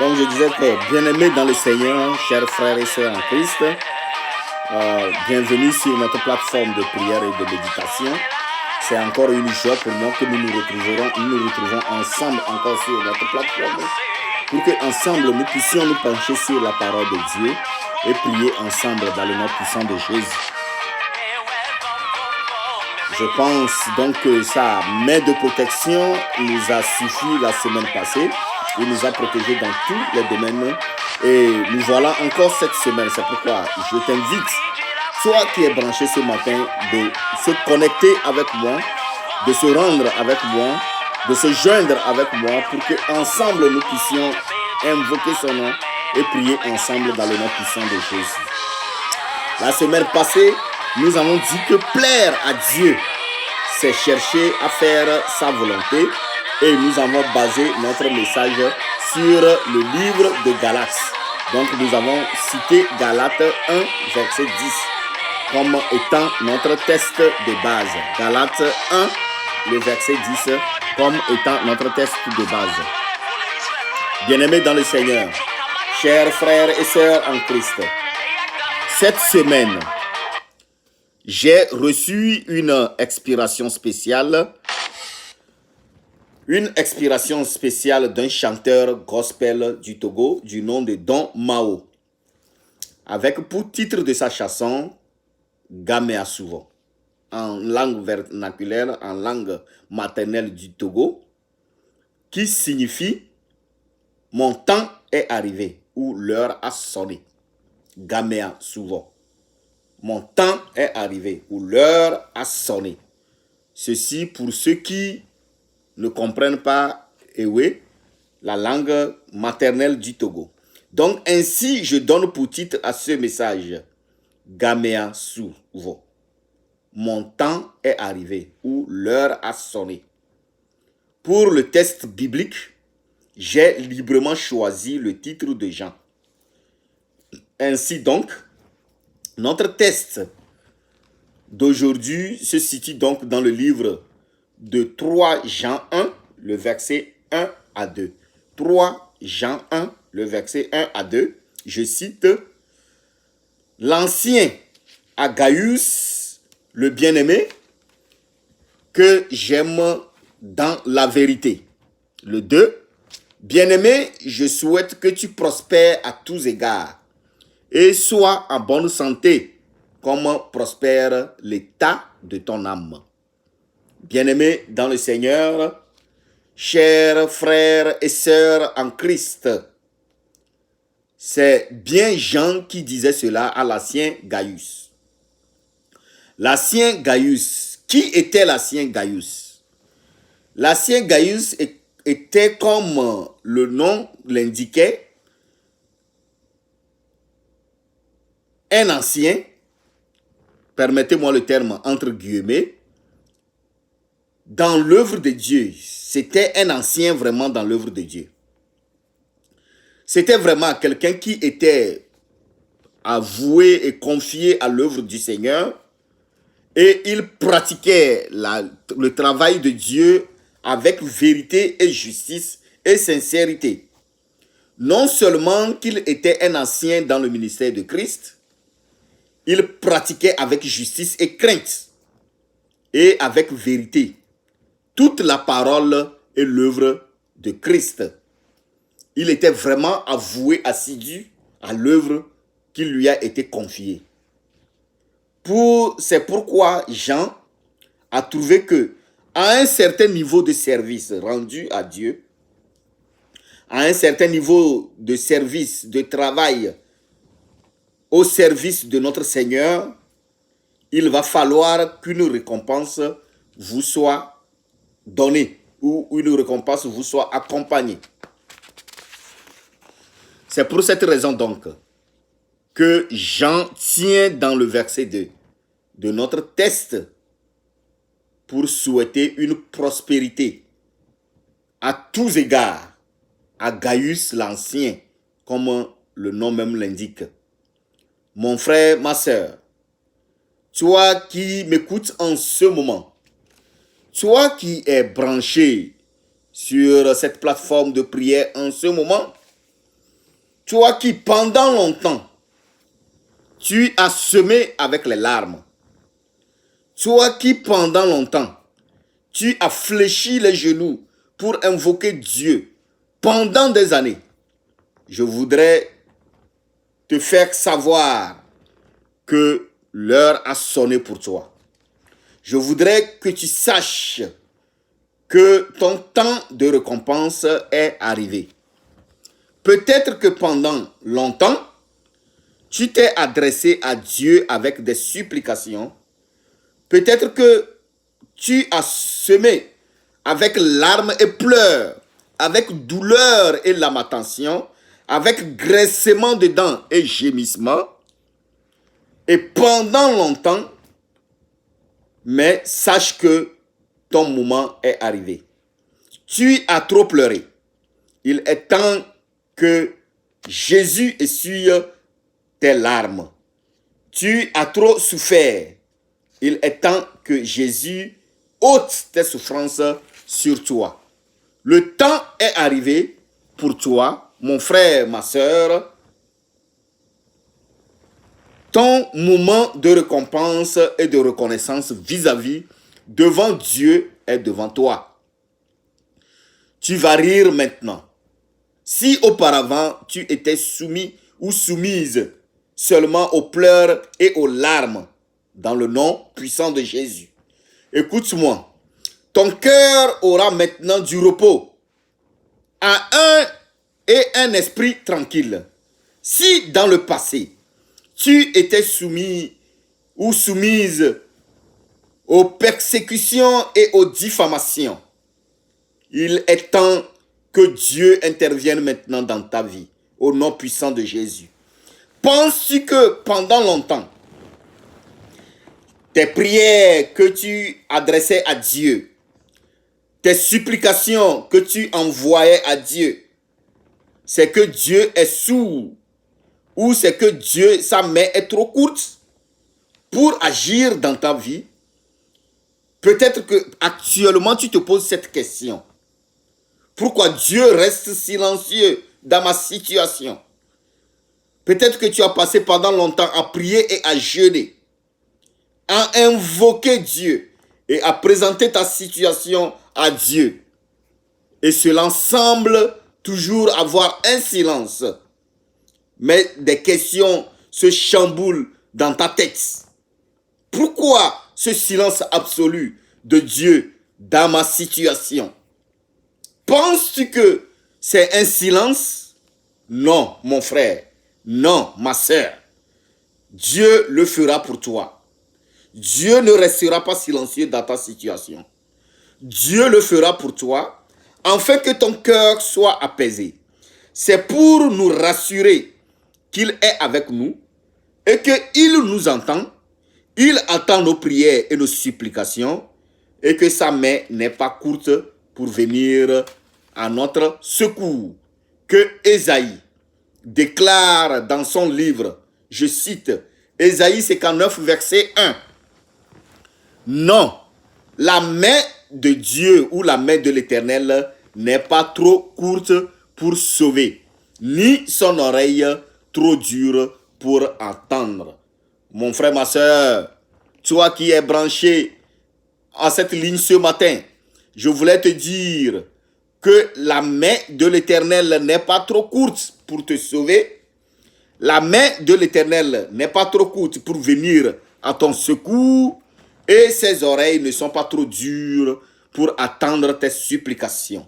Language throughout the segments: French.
Donc je disais que, bien-aimés dans le Seigneur, chers frères et sœurs en Christ, bienvenue sur notre plateforme de prière et de méditation. C'est encore une joie pour moi que nous nous retrouvons ensemble encore sur notre plateforme pour qu'ensemble nous puissions nous pencher sur la parole de Dieu et prier ensemble dans le nom puissant de Jésus. Je pense donc que sa main de protection nous a suffi la semaine passée. Il nous a protégés dans tous les domaines. Et nous voilà encore cette semaine. C'est pourquoi je t'invite, toi qui es branché ce matin, de se connecter avec moi, de se rendre avec moi, de se joindre avec moi pour qu'ensemble nous puissions invoquer son nom et prier ensemble dans le nom puissant de Jésus. La semaine passée, nous avons dit que plaire à Dieu, c'est chercher à faire sa volonté. Et nous avons basé notre message sur le livre de Galates. Donc nous avons cité Galates 1, verset 10, comme étant notre test de base. Galates 1, le verset 10, comme étant notre test de base. Bien-aimés dans le Seigneur, chers frères et sœurs en Christ, cette semaine, j'ai reçu une inspiration spéciale. Une inspiration spéciale d'un chanteur gospel du Togo du nom de Don Mao, avec pour titre de sa chanson Gamea Souvent, en langue vernaculaire, en langue maternelle du Togo, qui signifie « Mon temps est arrivé » ou « L'heure a sonné ». Gamea Souvent. Mon temps est arrivé ou l'heure a sonné. Ceci pour ceux qui ne comprennent pas la langue maternelle du Togo. Donc ainsi, je donne pour titre à ce message Gamea Souvent. Mon temps est arrivé ou l'heure a sonné. Pour le test biblique, j'ai librement choisi le titre de Jean. Ainsi donc, notre test d'aujourd'hui se situe donc dans le livre de 3 Jean 1, le verset 1 à 2. 3 Jean 1, le verset 1 à 2. Je cite « L'ancien Agaius, le bien-aimé, que j'aime dans la vérité. » Le 2. « Bien-aimé, je souhaite que tu prospères à tous égards et sois en bonne santé, comme prospère l'état de ton âme. » Bien-aimés dans le Seigneur, chers frères et sœurs en Christ, c'est bien Jean qui disait cela à l'ancien Gaius. L'ancien Gaius, qui était l'ancien Gaius? L'ancien Gaius était, comme le nom l'indiquait, un ancien, permettez-moi le terme entre guillemets, dans l'œuvre de Dieu. C'était un ancien vraiment dans l'œuvre de Dieu. C'était vraiment quelqu'un qui était avoué et confié à l'œuvre du Seigneur et il pratiquait le travail de Dieu avec vérité et justice et sincérité. Non seulement qu'il était un ancien dans le ministère de Christ, il pratiquait avec justice et crainte et avec vérité toute la parole et l'œuvre de Christ. Il était vraiment avoué, assidu à l'œuvre qui lui a été confiée. C'est pourquoi Jean a trouvé que, à un certain niveau de service rendu à Dieu, à un certain niveau de service, de travail au service de notre Seigneur, il va falloir qu'une récompense vous soit donnée ou une récompense vous soit accompagnée. C'est pour cette raison donc que Jean tient dans le verset 2 de notre test pour souhaiter une prospérité à tous égards à Gaius l'Ancien, comme le nom même l'indique. Mon frère, ma sœur, toi qui m'écoutes en ce moment, toi qui es branché sur cette plateforme de prière en ce moment, Toi qui pendant longtemps, tu as semé avec les larmes. Toi qui pendant longtemps, tu as fléchi les genoux pour invoquer Dieu pendant des années. Je voudrais te faire savoir que l'heure a sonné pour toi. Je voudrais que tu saches que ton temps de récompense est arrivé. Peut-être que pendant longtemps, tu t'es adressé à Dieu avec des supplications. Peut-être que tu as semé avec larmes et pleurs, avec douleur et lamentation, avec graissement de dents et gémissement. Et pendant longtemps, mais sache que ton moment est arrivé. Tu as trop pleuré. Il est temps que Jésus essuie tes larmes. Tu as trop souffert. Il est temps que Jésus ôte tes souffrances sur toi. Le temps est arrivé pour toi, mon frère, ma soeur. Ton moment de récompense et de reconnaissance vis-à-vis devant Dieu est devant toi. Tu vas rire maintenant. Si auparavant tu étais soumis ou soumise seulement aux pleurs et aux larmes, dans le nom puissant de Jésus, écoute-moi, ton cœur aura maintenant du repos et un esprit tranquille. Si dans le passé, tu étais soumis ou soumise aux persécutions et aux diffamations, il est temps que Dieu intervienne maintenant dans ta vie, au nom puissant de Jésus. Penses-tu que pendant longtemps, tes prières que tu adressais à Dieu, tes supplications que tu envoyais à Dieu, c'est que Dieu est sourd ou c'est que Dieu, sa main est trop courte pour agir dans ta vie? Peut-être que actuellement tu te poses cette question. Pourquoi Dieu reste silencieux dans ma situation? Peut-être que tu as passé pendant longtemps à prier et à jeûner, à invoquer Dieu et à présenter ta situation à Dieu. Et cela semble toujours avoir un silence. Mais des questions se chamboulent dans ta tête. Pourquoi ce silence absolu de Dieu dans ma situation? Penses-tu que c'est un silence? Non, mon frère. Non, ma sœur. Dieu le fera pour toi. Dieu ne restera pas silencieux dans ta situation. Dieu le fera pour toi, afin que ton cœur soit apaisé. C'est pour nous rassurer qu'il est avec nous et qu'il nous entend. Il attend nos prières et nos supplications et que sa main n'est pas courte pour venir à notre secours. Que Ésaïe déclare dans son livre, je cite, Ésaïe 59, verset 1. Non, la main de Dieu ou la main de l'Éternel n'est pas trop courte pour sauver, ni son oreille trop dure pour entendre. Mon frère, ma soeur, toi qui es branché à cette ligne ce matin, je voulais te dire que la main de l'Éternel n'est pas trop courte pour te sauver. La main de l'Éternel n'est pas trop courte pour venir à ton secours. Et ses oreilles ne sont pas trop dures pour attendre tes supplications.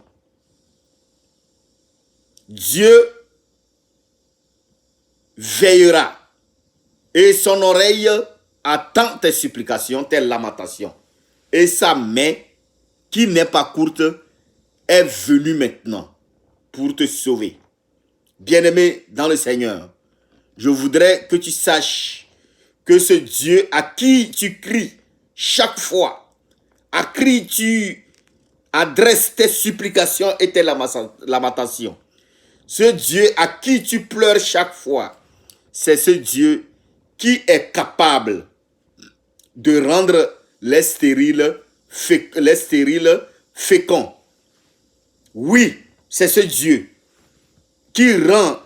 Dieu veillera et son oreille attend tes supplications, tes lamentations. Et sa main, qui n'est pas courte, est venue maintenant pour te sauver. Bien-aimé dans le Seigneur, je voudrais que tu saches que ce Dieu à qui tu cries chaque fois, à qui tu adresses tes supplications et tes lamentations, ce Dieu à qui tu pleures chaque fois, c'est ce Dieu qui est capable de rendre les stériles féconds. Oui, c'est ce Dieu qui rend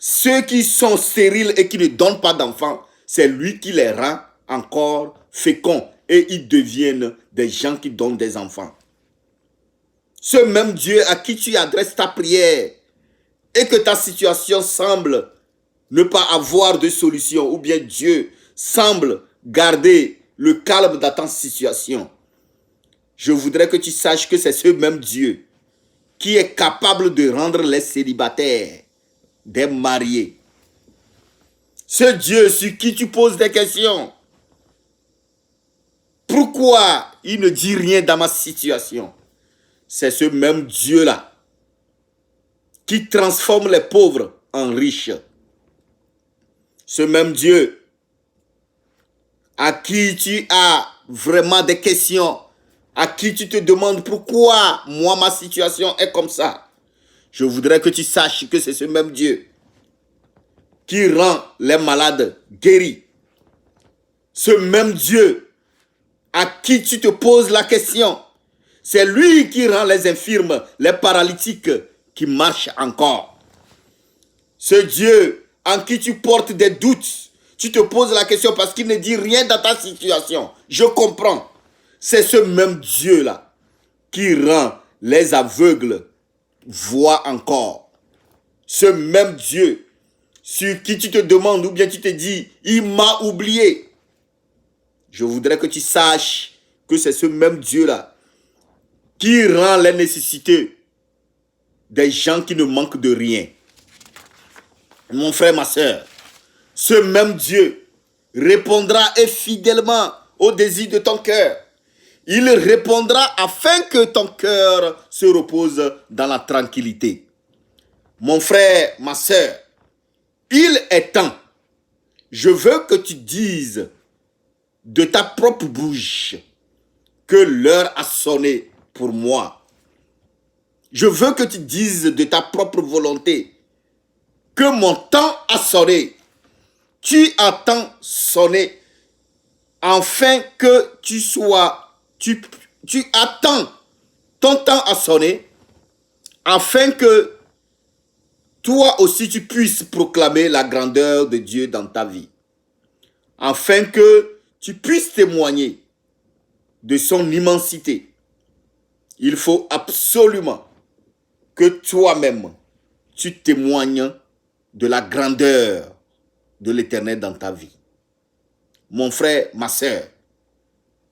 Ceux qui sont stériles et qui ne donnent pas d'enfants, c'est lui qui les rend encore féconds et ils deviennent des gens qui donnent des enfants. Ce même Dieu à qui tu adresses ta prière et que ta situation semble ne pas avoir de solution, ou bien Dieu semble garder le calme dans ta situation, je voudrais que tu saches que c'est ce même Dieu qui est capable de rendre les célibataires des mariés. Ce Dieu sur qui tu poses des questions. Pourquoi il ne dit rien dans ma situation? C'est ce même Dieu-là qui transforme les pauvres en riches. Ce même Dieu à qui tu as vraiment des questions, à qui tu te demandes pourquoi moi ma situation est comme ça. Je voudrais que tu saches que c'est ce même Dieu qui rend les malades guéris. Ce même Dieu à qui tu te poses la question, c'est lui qui rend les infirmes, les paralytiques qui marchent encore. Ce Dieu en qui tu portes des doutes, tu te poses la question parce qu'il ne dit rien dans ta situation. Je comprends. C'est ce même Dieu-là qui rend les aveugles voient encore. Ce même Dieu sur qui tu te demandes ou bien tu te dis, il m'a oublié. Je voudrais que tu saches que c'est ce même Dieu-là qui rend les nécessités des gens qui ne manquent de rien. Mon frère, ma soeur, ce même Dieu répondra et fidèlement au désir de ton cœur. Il répondra afin que ton cœur se repose dans la tranquillité. Mon frère, ma soeur, il est temps. Je veux que tu dises de ta propre bouche que l'heure a sonné pour moi. Je veux que tu dises de ta propre volonté que mon temps a sonné. Tu attends sonner afin que tu sois... Tu attends ton temps à sonner afin que toi aussi tu puisses proclamer la grandeur de Dieu dans ta vie. Afin que tu puisses témoigner de son immensité. Il faut absolument que toi-même tu témoignes de la grandeur de l'Éternel dans ta vie. Mon frère, ma soeur,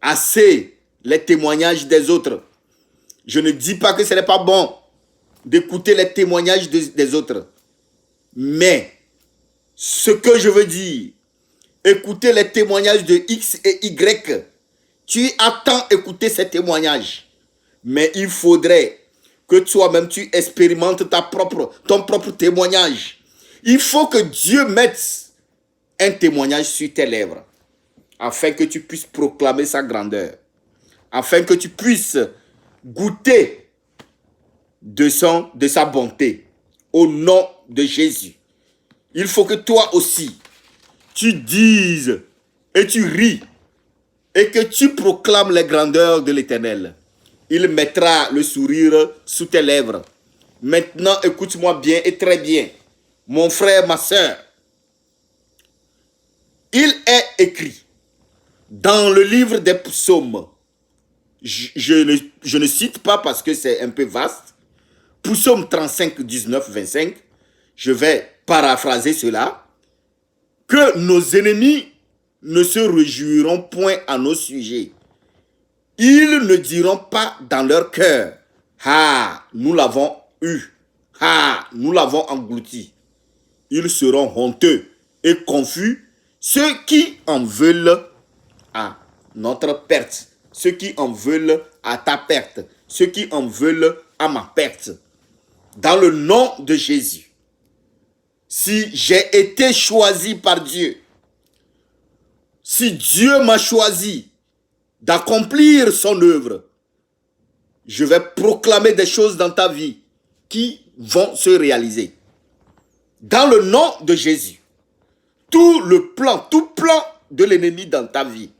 assez les témoignages des autres. Je ne dis pas que ce n'est pas bon d'écouter les témoignages des autres. Mais ce que je veux dire, écouter les témoignages de X et Y, tu attends écouter ces témoignages. Mais il faudrait que toi-même tu expérimentes ton propre témoignage. Il faut que Dieu mette un témoignage sur tes lèvres afin que tu puisses proclamer sa grandeur, afin que tu puisses goûter de sa bonté au nom de Jésus. Il faut que toi aussi, tu dises et tu ris et que tu proclames les grandeurs de l'Éternel. Il mettra le sourire sous tes lèvres. Maintenant, écoute-moi bien et très bien. Mon frère, ma soeur, il est écrit dans le livre des psaumes, je ne cite pas parce que c'est un peu vaste, psaume 35, 19, 25, je vais paraphraser cela, que nos ennemis ne se réjouiront point à nos sujets. Ils ne diront pas dans leur cœur, « Ah, nous l'avons eu, ah, nous l'avons englouti. » Ils seront honteux et confus, ceux qui en veulent à notre perte, ceux qui en veulent à ta perte, ceux qui en veulent à ma perte. Dans le nom de Jésus, si j'ai été choisi par Dieu, si Dieu m'a choisi d'accomplir son œuvre, je vais proclamer des choses dans ta vie qui vont se réaliser. Dans le nom de Jésus, tout plan de l'ennemi dans ta vie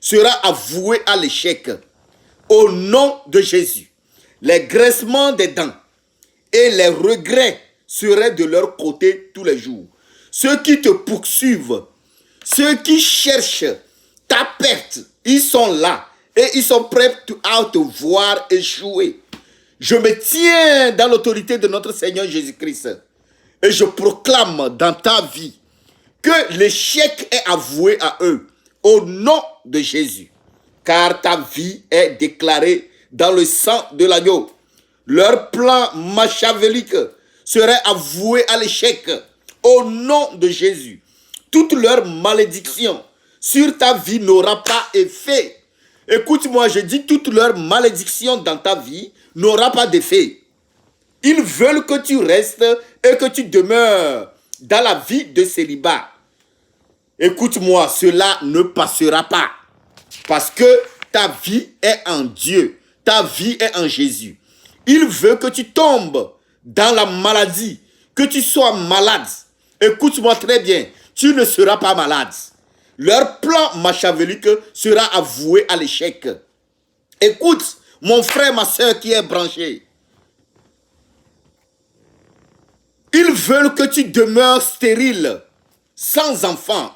sera avoué à l'échec. Au nom de Jésus, les graissements des dents et les regrets serai de leur côté tous les jours. Ceux qui te poursuivent, ceux qui cherchent ta perte, ils sont là et ils sont prêts à te voir échouer. Je me tiens dans l'autorité de notre Seigneur Jésus-Christ et je proclame dans ta vie que l'échec est avoué à eux au nom de Jésus. Car ta vie est déclarée dans le sang de l'agneau. Leur plan machiavélique serait avoué à l'échec au nom de Jésus. Toute leur malédiction sur ta vie n'aura pas effet. Écoute-moi, je dis toute leur malédiction dans ta vie n'aura pas d'effet. Ils veulent que tu restes et que tu demeures dans la vie de célibat. Écoute-moi, cela ne passera pas. Parce que ta vie est en Dieu. Ta vie est en Jésus. Il veut que tu tombes dans la maladie, que tu sois malade. Écoute-moi très bien, tu ne seras pas malade. Leur plan machiavélique sera avoué à l'échec. Écoute, mon frère, ma soeur qui est branché. Ils veulent que tu demeures stérile, sans enfant.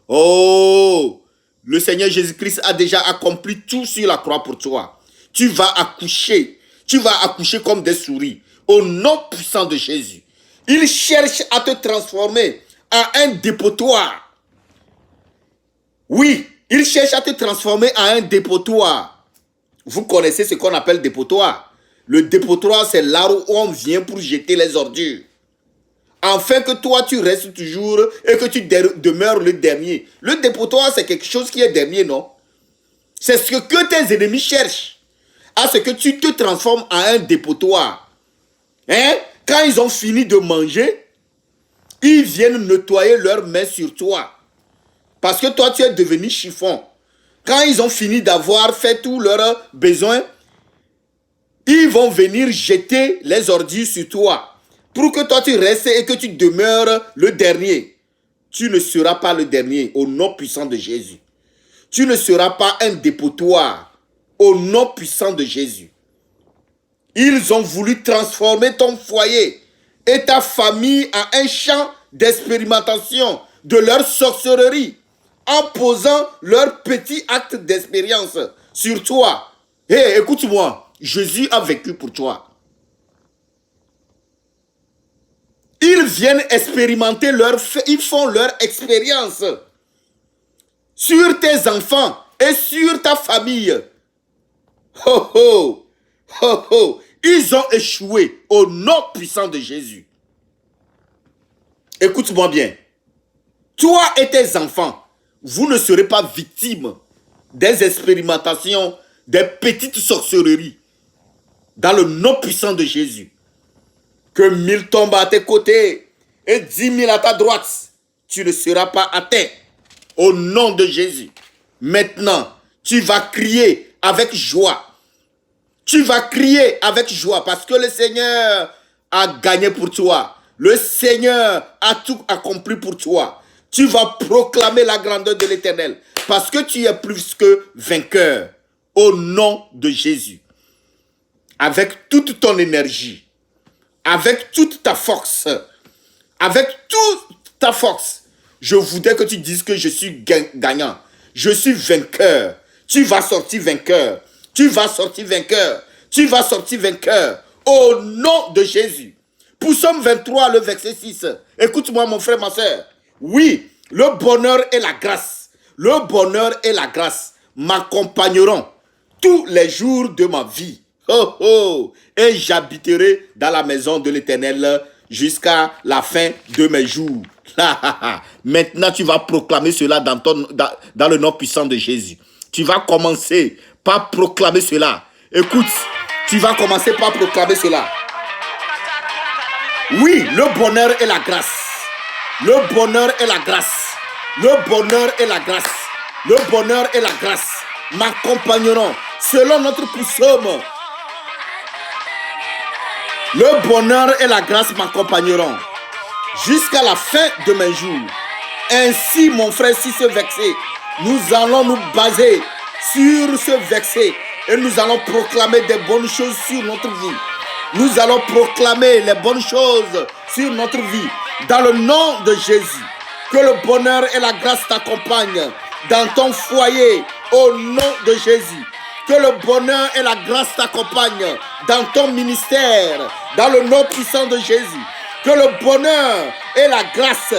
Oh, le Seigneur Jésus-Christ a déjà accompli tout sur la croix pour toi. Tu vas accoucher. Tu vas accoucher comme des souris. Au nom puissant de Jésus. Il cherche à te transformer en un dépotoir. Oui, il cherche à te transformer en un dépotoir. Vous connaissez ce qu'on appelle dépotoir. Le dépotoir, c'est là où on vient pour jeter les ordures. Afin que toi, tu restes toujours et que tu demeures le dernier. Le dépotoir, c'est quelque chose qui est dernier, non? C'est ce que tes ennemis cherchent. À ce que tu te transformes en un dépotoir. Hein? Quand ils ont fini de manger, ils viennent nettoyer leurs mains sur toi. Parce que toi, tu es devenu chiffon. Quand ils ont fini d'avoir fait tous leurs besoins, ils vont venir jeter les ordures sur toi. Pour que toi tu restes et que tu demeures le dernier. Tu ne seras pas le dernier au nom puissant de Jésus. Tu ne seras pas un dépotoir au nom puissant de Jésus. Ils ont voulu transformer ton foyer et ta famille en un champ d'expérimentation de leur sorcellerie en posant leur petit acte d'expérience sur toi. Hé, écoute-moi, Jésus a vécu pour toi. Ils viennent expérimenter ils font leur expérience sur tes enfants et sur ta famille. Ho ho, ho ho. Ils ont échoué au nom puissant de Jésus. Écoute-moi bien. Toi et tes enfants, vous ne serez pas victimes des expérimentations, des petites sorcelleries dans le nom puissant de Jésus. Que 1000 tombent à tes côtés et 10 000 à ta droite, tu ne seras pas atteint. Au nom de Jésus. Maintenant, tu vas crier avec joie. Tu vas crier avec joie parce que le Seigneur a gagné pour toi. Le Seigneur a tout accompli pour toi. Tu vas proclamer la grandeur de l'Éternel parce que tu es plus que vainqueur. Au nom de Jésus. Avec toute ton énergie. Avec toute ta force, je voudrais que tu dises que je suis gagnant. Je suis vainqueur. Tu vas sortir vainqueur. Tu vas sortir vainqueur. Tu vas sortir vainqueur. Au nom de Jésus. Pour Psaume 23, le verset 6. Écoute-moi mon frère, ma soeur. Oui, le bonheur et la grâce. Le bonheur et la grâce m'accompagneront tous les jours de ma vie. Oh oh, et j'habiterai dans la maison de l'Éternel jusqu'à la fin de mes jours. Maintenant, tu vas proclamer cela dans le nom puissant de Jésus. Tu vas commencer par proclamer cela. Écoute, tu vas commencer par proclamer cela. Oui, le bonheur et la grâce. Le bonheur et la grâce. Le bonheur et la grâce. Le bonheur et la grâce m'accompagneront selon notre psaume. Le bonheur et la grâce m'accompagneront jusqu'à la fin de mes jours. Ainsi, mon frère, si ce verset, nous allons nous baser sur ce verset et nous allons proclamer des bonnes choses sur notre vie. Nous allons proclamer les bonnes choses sur notre vie. Dans le nom de Jésus, que le bonheur et la grâce t'accompagnent dans ton foyer. Au nom de Jésus, que le bonheur et la grâce t'accompagnent dans ton ministère. Dans le nom puissant de Jésus, que le bonheur et la grâce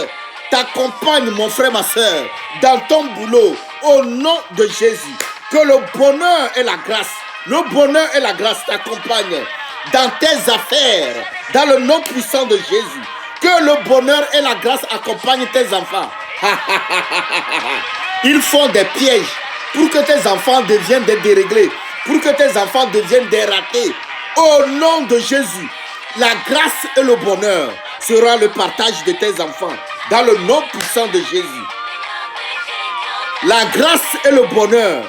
t'accompagnent, mon frère, ma soeur, dans ton boulot. Au nom de Jésus, que le bonheur et la grâce t'accompagnent dans tes affaires. Dans le nom puissant de Jésus, que le bonheur et la grâce accompagnent tes enfants. Ils font des pièges pour que tes enfants deviennent des déréglés, pour que tes enfants deviennent des ratés. Au nom de Jésus, la grâce et le bonheur sera le partage de tes enfants. Dans le nom puissant de Jésus, la grâce et le bonheur,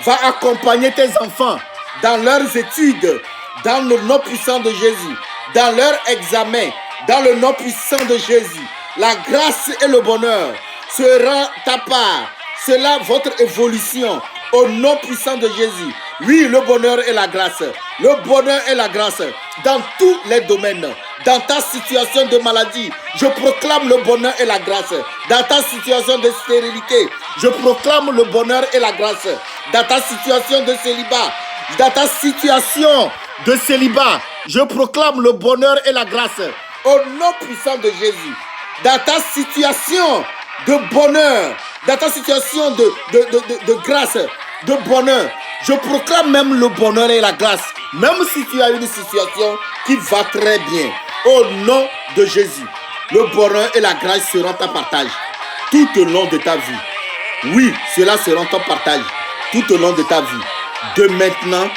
va accompagner tes enfants dans leurs études, dans le nom puissant de Jésus, dans leurs examens, dans le nom puissant de Jésus. La grâce et le bonheur sera ta part, cela votre évolution au nom puissant de Jésus. Oui, le bonheur et la grâce dans tous les domaines. Dans ta situation de maladie, je proclame le bonheur et la grâce. Dans ta situation de stérilité, je proclame le bonheur et la grâce. Dans ta situation de célibat, je proclame le bonheur et la grâce. Au nom puissant de Jésus. Dans ta situation de bonheur, dans ta situation de grâce, de bonheur, je proclame même le bonheur et la grâce. Même si tu as une situation qui va très bien, au nom de Jésus, le bonheur et la grâce seront ton partage tout au long de ta vie. Oui, cela sera ton partage tout au long de ta vie, de maintenant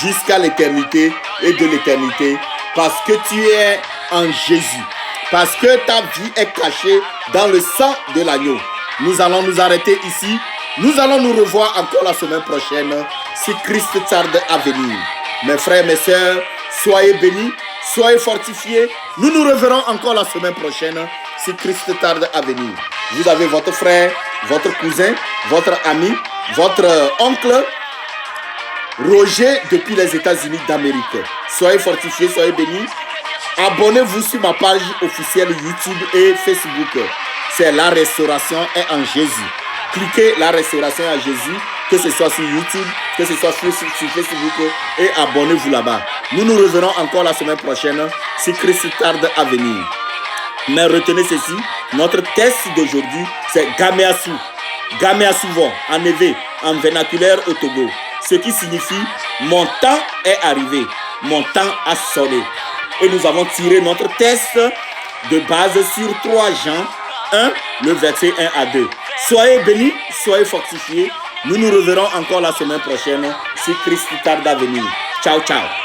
jusqu'à l'éternité et de l'éternité, parce que tu es en Jésus, parce que ta vie est cachée dans le sang de l'agneau. Nous allons nous arrêter ici. Nous allons nous revoir encore la semaine prochaine si Christ tarde à venir. Mes frères, mes sœurs, soyez bénis, soyez fortifiés. Nous nous reverrons encore la semaine prochaine si Christ tarde à venir. Vous avez votre frère, votre cousin, votre ami, votre oncle, Roger depuis les États-Unis d'Amérique. Soyez fortifiés, soyez bénis. Abonnez-vous sur ma page officielle YouTube et Facebook. C'est La Restauration est en Jésus. Cliquez La Restauration à Jésus, que ce soit sur YouTube, que ce soit sur Facebook, et abonnez-vous là-bas. Nous nous reverrons encore la semaine prochaine si Christ tarde à venir. Mais retenez ceci, notre test d'aujourd'hui, c'est Gameasu. Gameasuvo, en évé, en vernaculaire au Togo. Ce qui signifie mon temps est arrivé, mon temps a sonné. Et nous avons tiré notre test de base sur 3 Jean 1, le verset 1 à 2. Soyez bénis, soyez fortifiés. Nous nous reverrons encore la semaine prochaine si Christ tarde à venir. Ciao, ciao.